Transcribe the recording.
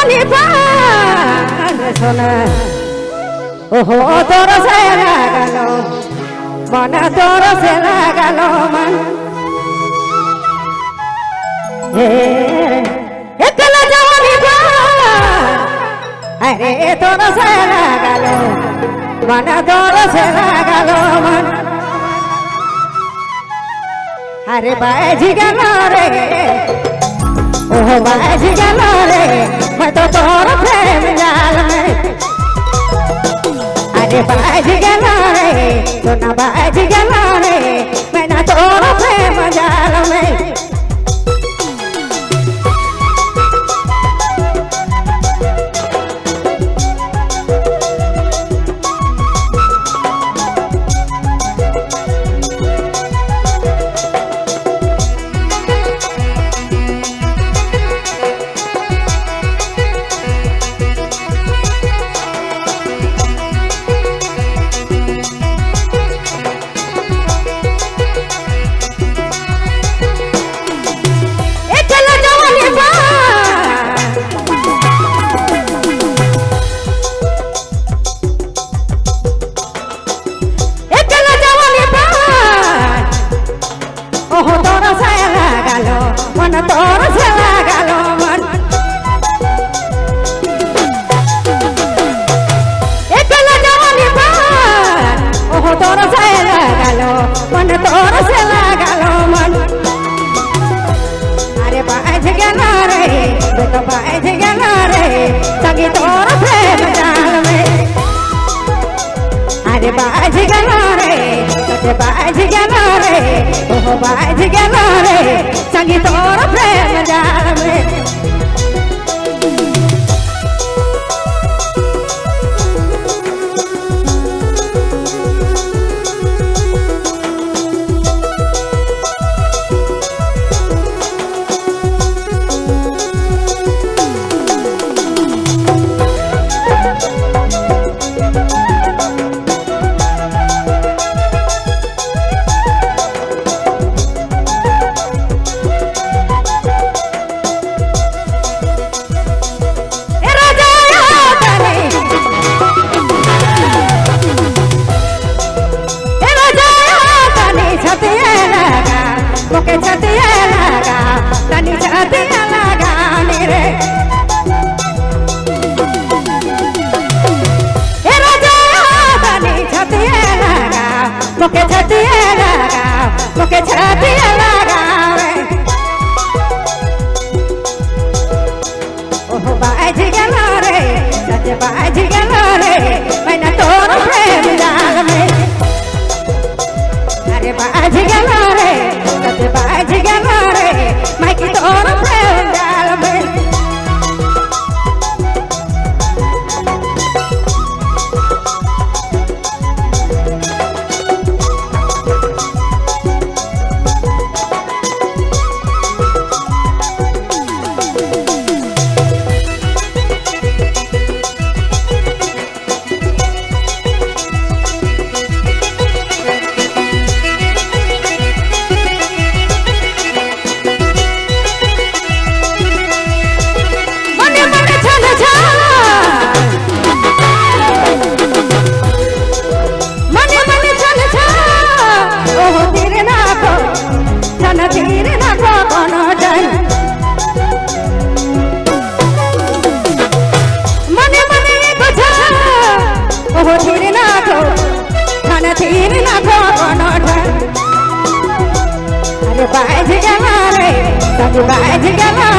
জওয়ানি পান সোনা ওহো তোর সে লাগালো মন তোর সে লাগালো মন একলা জওয়ানি পান আরে তোর সে লাগালো মন তোর সে লাগালো মন अरे बाजी गलो रे ओह बाजी गलो रे मैं तो तोर प्रेम जाल में अरे बाजी गलो रे तो ना बाजी गलो रे मैं ना तोर प्रेम जाल में ओह तोर से लगालो मन तोर से लगालो मन एकला जवानी पान ओह तोर से लगालो मन तोर से लगालो मन अरे बाज गेला रे तो बाज गेला रे संगी तोर प्रेम जाल में अरे बाज गेला रे तो बाज गेला रे ओह बाज गेला रे संगी तोर प्रेम जाल में मोके छतिया लगा तनी छतिया लगा मेरे ए राजा तनी छतिया लगा मोके छतिया लगा मोके छतिया लगा ओह बाज गेला रे सच बाज गेला रे मैं ना तोर प्रेम जाल में अरे बाज गेला रे बाज गेला रे मैं की तोर प्रेम जाल में अरे बाज गेला रे सब बाज गेला